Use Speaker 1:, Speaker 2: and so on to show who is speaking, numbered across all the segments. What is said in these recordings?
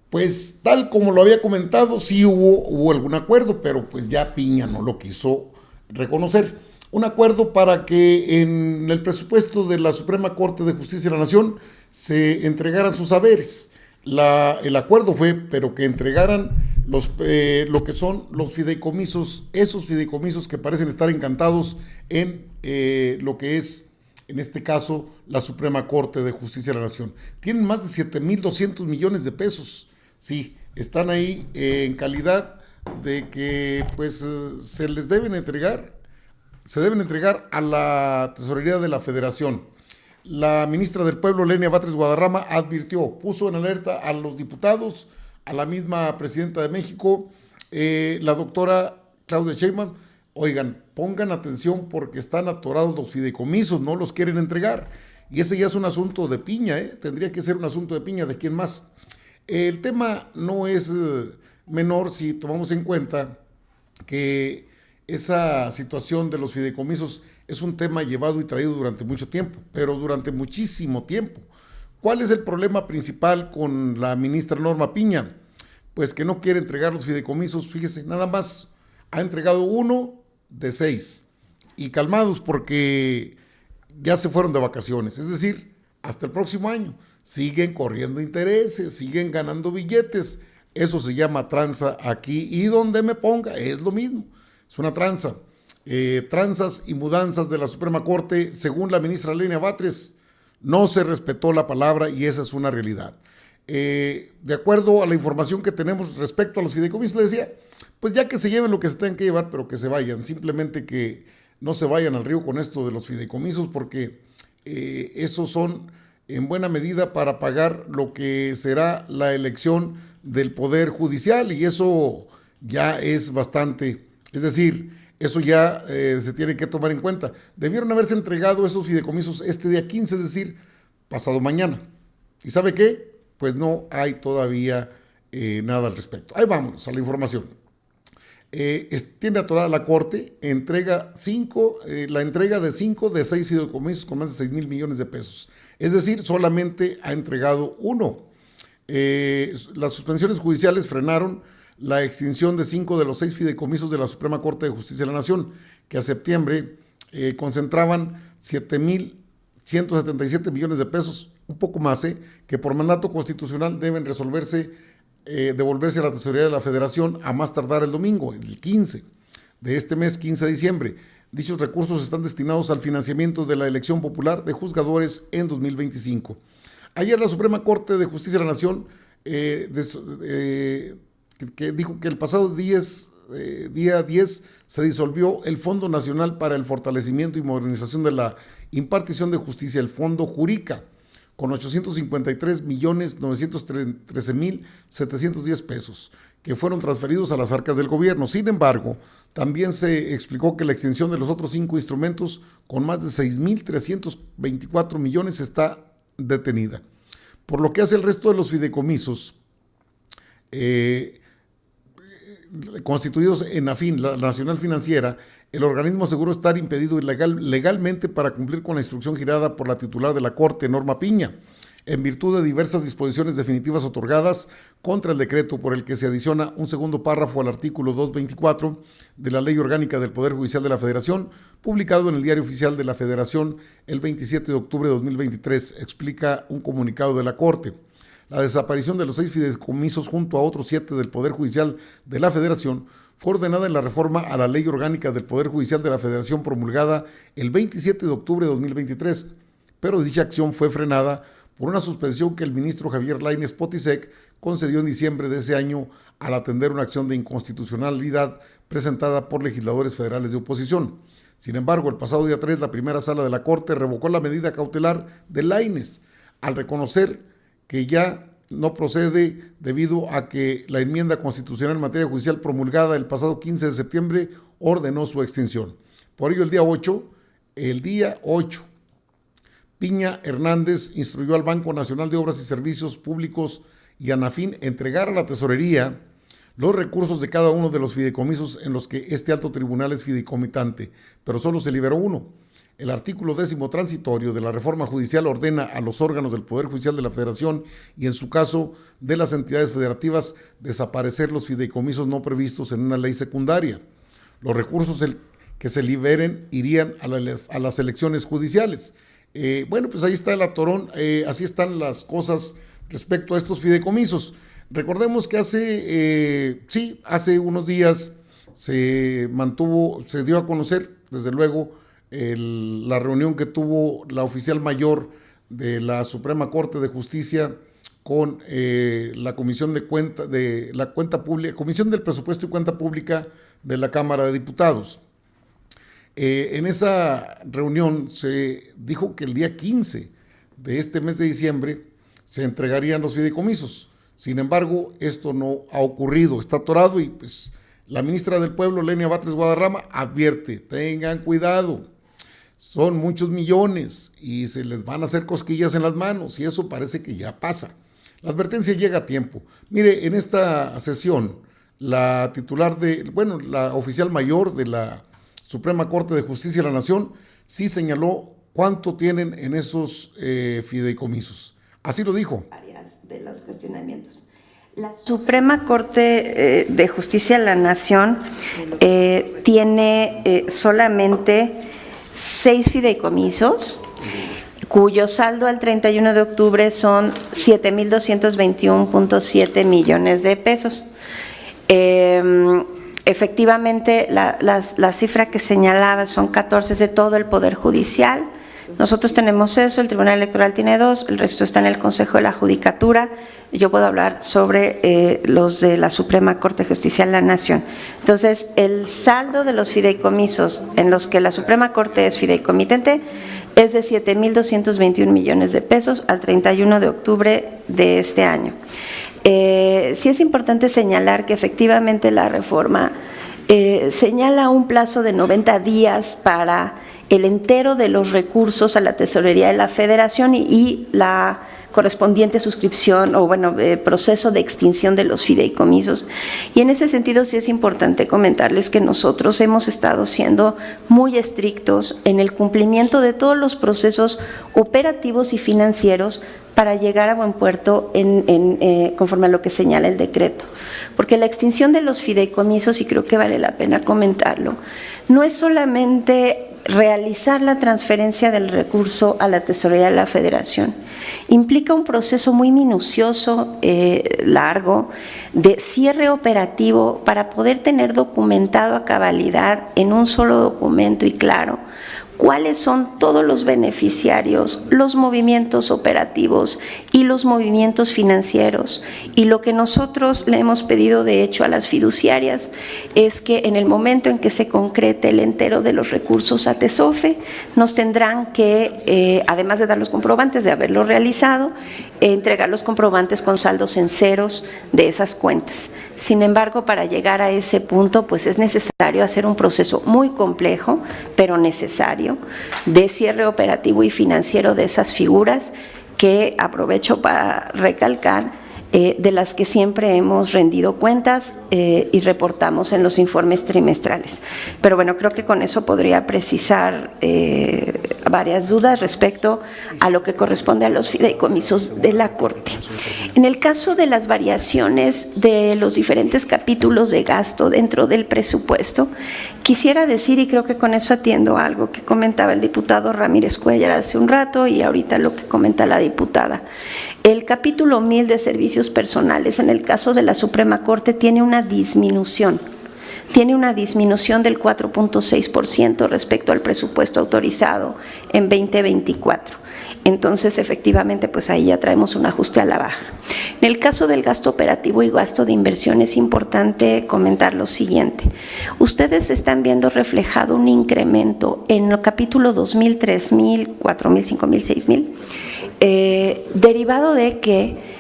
Speaker 1: Pues tal como lo había comentado, sí hubo algún acuerdo, pero pues ya Piña no lo quiso reconocer. Un acuerdo para que en el presupuesto de la Suprema Corte de Justicia de la Nación se entregaran sus haberes. El acuerdo fue, pero que entregaran lo que son los fideicomisos, esos fideicomisos que parecen estar encantados en lo que es, en este caso, la Suprema Corte de Justicia de la Nación. Tienen más de 7,200 millones de pesos. Sí, están ahí en calidad de que pues se les deben entregar, se deben entregar a la Tesorería de la Federación. La ministra del Pueblo, Lenia Batres Guadarrama, advirtió, puso en alerta a los diputados, a la misma presidenta de México, la doctora Claudia Sheinbaum, oigan, pongan atención porque están atorados los fideicomisos, no los quieren entregar. Y ese ya es un asunto de Piña, tendría que ser un asunto de Piña, ¿de quién más? El tema no es menor si tomamos en cuenta que esa situación de los fideicomisos es un tema llevado y traído durante mucho tiempo, pero durante muchísimo tiempo. ¿Cuál es el problema principal con la ministra Norma Piña? Pues que no quiere entregar los fideicomisos, fíjese, nada más ha entregado uno de 6. Y calmados porque ya se fueron de vacaciones, es decir, hasta el próximo año. Siguen corriendo intereses, siguen ganando billetes. Eso se llama tranza aquí y donde me ponga, es lo mismo. Es una tranza. Tranzas y mudanzas de la Suprema Corte, según la ministra Lenia Batres, no se respetó la palabra y esa es una realidad. De acuerdo a la información que tenemos respecto a los fideicomisos, le decía, pues ya que se lleven lo que se tengan que llevar, pero que se vayan, simplemente que no se vayan al río con esto de los fideicomisos, porque esos son en buena medida para pagar lo que será la elección del Poder Judicial y eso ya es bastante, es decir, eso ya se tiene que tomar en cuenta. Debieron haberse entregado esos fideicomisos este día 15, es decir, pasado mañana. ¿Y sabe qué? Pues no hay todavía nada al respecto. Ahí vamos a la información. Tiene atorada la Corte, la entrega de 5 de 6 fideicomisos con más de 6 mil millones de pesos. Es decir, solamente ha entregado uno. Las suspensiones judiciales frenaron la extinción de 5 de los 6 fideicomisos de la Suprema Corte de Justicia de la Nación, que a septiembre concentraban 7,177 millones de pesos, un poco más, que por mandato constitucional deben devolverse a la Tesorería de la Federación a más tardar el domingo, el 15 de este mes, 15 de diciembre. Dichos recursos están destinados al financiamiento de la elección popular de juzgadores en 2025. Ayer la Suprema Corte de Justicia de la Nación que dijo que el pasado día 10 se disolvió el Fondo Nacional para el Fortalecimiento y Modernización de la Impartición de Justicia, el Fondo Jurica, con 853,913,710 pesos, que fueron transferidos a las arcas del gobierno. Sin embargo, también se explicó que la extensión de los otros 5 instrumentos, con más de 6,324 millones, está detenida. Por lo que hace el resto de los fideicomisos constituidos en AFIN, la Nacional Financiera, el organismo aseguró estar impedido legalmente para cumplir con la instrucción girada por la titular de la Corte, Norma Piña, en virtud de diversas disposiciones definitivas otorgadas contra el decreto por el que se adiciona un segundo párrafo al artículo 224 de la Ley Orgánica del Poder Judicial de la Federación, publicado en el Diario Oficial de la Federación el 27 de octubre de 2023, explica un comunicado de la Corte. La desaparición de los 6 fideicomisos junto a otros 7 del Poder Judicial de la Federación fue ordenada en la reforma a la Ley Orgánica del Poder Judicial de la Federación promulgada el 27 de octubre de 2023, pero dicha acción fue frenada por una suspensión que el ministro Javier Lainez Potisek concedió en diciembre de ese año al atender una acción de inconstitucionalidad presentada por legisladores federales de oposición. Sin embargo, el pasado día 3, la primera sala de la Corte revocó la medida cautelar de Lainez al reconocer que ya no procede debido a que la enmienda constitucional en materia judicial promulgada el pasado 15 de septiembre ordenó su extinción. Por ello, el día 8, Piña Hernández instruyó al Banco Nacional de Obras y Servicios Públicos y a ANAFIN entregar a la Tesorería los recursos de cada uno de los fideicomisos en los que este alto tribunal es fideicomitante, pero solo se liberó uno. el artículo 10º transitorio de la reforma judicial ordena a los órganos del Poder Judicial de la Federación y, en su caso, de las entidades federativas, desaparecer los fideicomisos no previstos en una ley secundaria. Los recursos que se liberen irían a las elecciones judiciales. Bueno, pues ahí está el atorón, así están las cosas respecto a estos fideicomisos. Recordemos que hace unos días se dio a conocer, desde luego, la reunión que tuvo la oficial mayor de la Suprema Corte de Justicia con la Comisión Comisión del Presupuesto y Cuenta Pública de la Cámara de Diputados. En esa reunión se dijo que el día 15 de este mes de diciembre se entregarían los fideicomisos. Sin embargo, esto no ha ocurrido, está atorado, y pues la ministra del Pueblo, Lenia Batres Guadarrama, advierte: tengan cuidado, son muchos millones y se les van a hacer cosquillas en las manos, y eso parece que ya pasa. La advertencia llega a tiempo. Mire, en esta sesión, la oficial mayor de la Suprema Corte de Justicia de la Nación sí señaló cuánto tienen en esos fideicomisos. Así lo dijo.
Speaker 2: Varias de los cuestionamientos. La Suprema Corte de Justicia de la Nación tiene solamente 6 fideicomisos, cuyo saldo al 31 de octubre son 7,221.7 millones de pesos. Efectivamente, la cifra que señalaba son 14 de todo el Poder Judicial. Nosotros tenemos eso, el Tribunal Electoral tiene 2, el resto está en el Consejo de la Judicatura. Yo puedo hablar sobre los de la Suprema Corte de Justicia de la Nación. Entonces, el saldo de los fideicomisos en los que la Suprema Corte es fideicomitente es de 7,221 millones de pesos al 31 de octubre de este año. Sí es importante señalar que efectivamente la reforma señala un plazo de 90 días para el entero de los recursos a la Tesorería de la Federación y la correspondiente suscripción o proceso de extinción de los fideicomisos. Y en ese sentido sí es importante comentarles que nosotros hemos estado siendo muy estrictos en el cumplimiento de todos los procesos operativos y financieros para llegar a buen puerto conforme a lo que señala el decreto. Porque la extinción de los fideicomisos, y creo que vale la pena comentarlo, no es solamente realizar la transferencia del recurso a la Tesorería de la Federación. Implica un proceso muy minucioso, largo, de cierre operativo para poder tener documentado a cabalidad en un solo documento y claro cuáles son todos los beneficiarios, los movimientos operativos y los movimientos financieros. Y lo que nosotros le hemos pedido, de hecho, a las fiduciarias es que en el momento en que se concrete el entero de los recursos a TESOFE, nos tendrán que, además de dar los comprobantes de haberlo realizado, entregar los comprobantes con saldos en ceros de esas cuentas. Sin embargo, para llegar a ese punto, pues es necesario hacer un proceso muy complejo, pero necesario, de cierre operativo y financiero de esas figuras que aprovecho para recalcar, de las que siempre hemos rendido cuentas y reportamos en los informes trimestrales. Pero bueno, creo que con eso podría precisar varias dudas respecto a lo que corresponde a los fideicomisos de la Corte. En el caso de las variaciones de los diferentes capítulos de gasto dentro del presupuesto, quisiera decir, y creo que con eso atiendo a algo que comentaba el diputado Ramírez Cuéllar hace un rato y ahorita lo que comenta la diputada. El capítulo 1000 de servicios personales, en el caso de la Suprema Corte, tiene una disminución del 4.6% respecto al presupuesto autorizado en 2024. Entonces, efectivamente, pues ahí ya traemos un ajuste a la baja. En el caso del gasto operativo y gasto de inversión es importante comentar lo siguiente. Ustedes están viendo reflejado un incremento en el capítulo 2,000, 3,000, 4,000, 5,000, 6,000, derivado de que,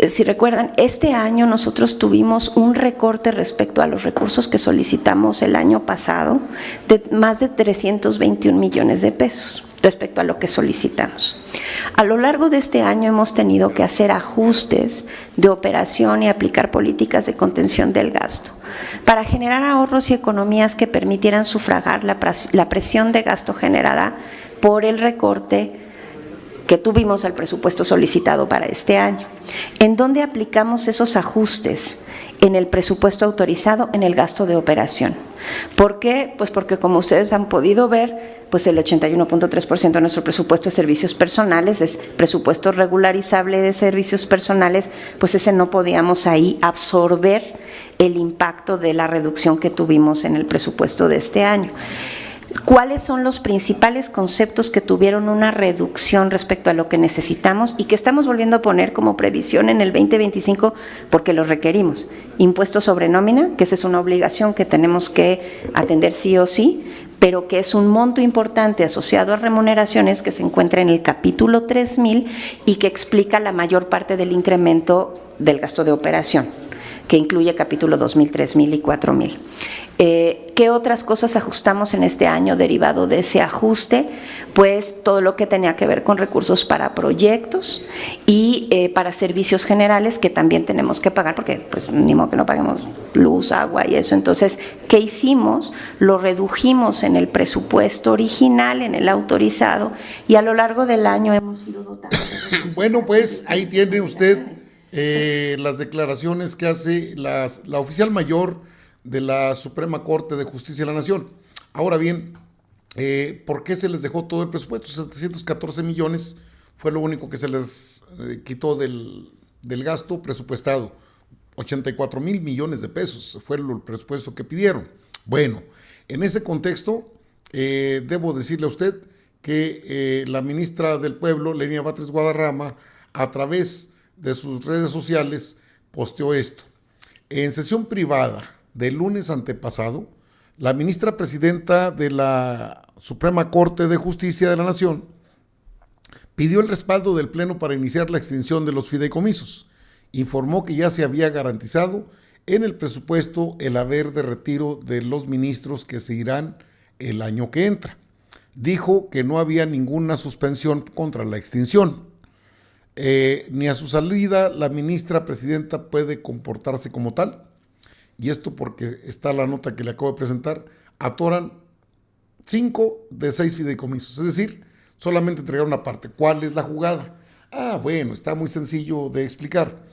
Speaker 2: si recuerdan, este año nosotros tuvimos un recorte respecto a los recursos que solicitamos el año pasado de más de 321 millones de pesos respecto a lo que solicitamos. A lo largo de este año hemos tenido que hacer ajustes de operación y aplicar políticas de contención del gasto para generar ahorros y economías que permitieran sufragar la presión de gasto generada por el recorte que tuvimos al presupuesto solicitado para este año. ¿En dónde aplicamos esos ajustes? En el presupuesto autorizado, en el gasto de operación. ¿Por qué? Pues porque, como ustedes han podido ver, pues el 81.3% de nuestro presupuesto de servicios personales es presupuesto regularizable de servicios personales, pues ese no podíamos ahí absorber el impacto de la reducción que tuvimos en el presupuesto de este año. ¿Cuáles son los principales conceptos que tuvieron una reducción respecto a lo que necesitamos y que estamos volviendo a poner como previsión en el 2025 porque lo requerimos? Impuesto sobre nómina, que esa es una obligación que tenemos que atender sí o sí, pero que es un monto importante asociado a remuneraciones que se encuentra en el capítulo 3000 y que explica la mayor parte del incremento del gasto de operación, que incluye capítulo 2000, 3000 y 4000. ¿Qué otras cosas ajustamos en este año derivado de ese ajuste? Pues todo lo que tenía que ver con recursos para proyectos y para servicios generales que también tenemos que pagar porque pues ni modo que no paguemos luz, agua y eso. Entonces, ¿qué hicimos? Lo redujimos en el presupuesto original, en el autorizado, y a lo largo del año hemos ido dotando.
Speaker 1: Bueno, pues ahí tiene usted las declaraciones que hace la oficial mayor de la Suprema Corte de Justicia de la Nación. Ahora bien, ¿por qué se les dejó todo el presupuesto? 714 millones fue lo único que se les quitó del gasto presupuestado. 84 mil millones de pesos fue el presupuesto que pidieron. Bueno, en ese contexto, debo decirle a usted que la ministra del Pueblo, Lenia Batres Guadarrama, a través de sus redes sociales, posteó esto. En sesión privada del lunes antepasado, la ministra presidenta de la Suprema Corte de Justicia de la Nación pidió el respaldo del Pleno para iniciar la extinción de los fideicomisos. Informó que ya se había garantizado en el presupuesto el haber de retiro de los ministros que se irán el año que entra. Dijo que no había ninguna suspensión contra la extinción. Ni a su salida la ministra presidenta puede comportarse como tal. Y esto porque está la nota que le acabo de presentar, atoran 5 de 6 fideicomisos, es decir, solamente entregaron una parte. ¿Cuál es la jugada? Bueno, está muy sencillo de explicar.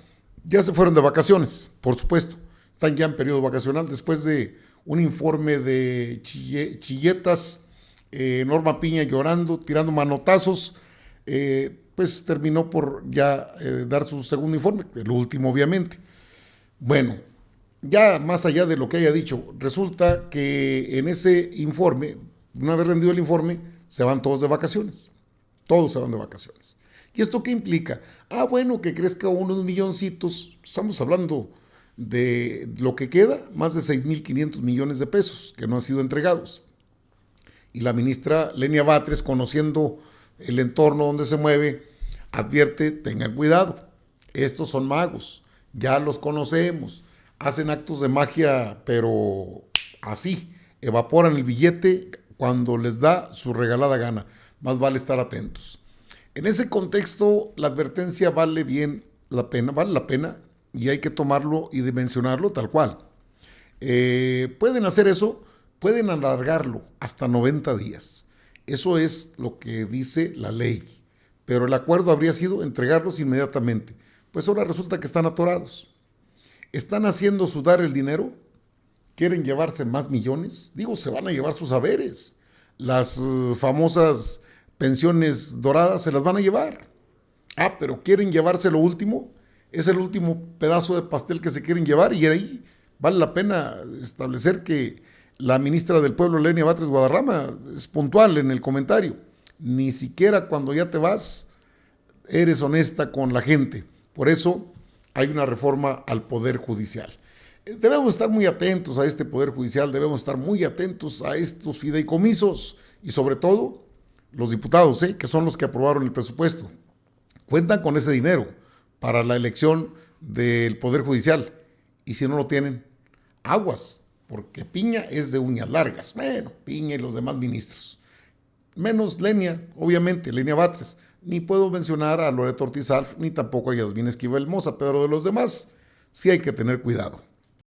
Speaker 1: Ya se fueron de vacaciones, por supuesto, están ya en periodo vacacional, después de un informe de chilletas, Norma Piña llorando, tirando manotazos, pues terminó por ya dar su segundo informe, el último obviamente. Bueno, ya más allá de lo que haya dicho, resulta que en ese informe, una vez rendido el informe, se van todos de vacaciones. Todos se van de vacaciones. ¿Y esto qué implica? Bueno, que crezca unos milloncitos. Estamos hablando de lo que queda, más de 6.500 millones de pesos que no han sido entregados. Y la ministra Lenia Batres, conociendo el entorno donde se mueve, advierte, tengan cuidado. Estos son magos, ya los conocemos. Hacen actos de magia, pero así, evaporan el billete cuando les da su regalada gana. Más vale estar atentos. En ese contexto, la advertencia vale la pena, y hay que tomarlo y dimensionarlo tal cual. Pueden hacer eso, pueden alargarlo hasta 90 días. Eso es lo que dice la ley. Pero el acuerdo habría sido entregarlos inmediatamente. Pues ahora resulta que están atorados. ¿Están haciendo sudar el dinero? ¿Quieren llevarse más millones? Digo, se van a llevar sus haberes. Las famosas pensiones doradas se las van a llevar. Pero ¿quieren llevarse lo último? Es el último pedazo de pastel que se quieren llevar, y ahí vale la pena establecer que la ministra del Pueblo, Lenia Batres Guadarrama, es puntual en el comentario. Ni siquiera cuando ya te vas eres honesta con la gente. Por eso hay una reforma al Poder Judicial. Debemos estar muy atentos a este Poder Judicial, debemos estar muy atentos a estos fideicomisos y sobre todo los diputados, que son los que aprobaron el presupuesto. Cuentan con ese dinero para la elección del Poder Judicial, y si no lo tienen, aguas, porque Piña es de uñas largas. Bueno, Piña y los demás ministros. Menos Lenia, obviamente, Lenia Batres. Ni puedo mencionar a Loreto Ortiz Alf, ni tampoco a Yasmín Esquivel Moza, pero de los demás sí hay que tener cuidado.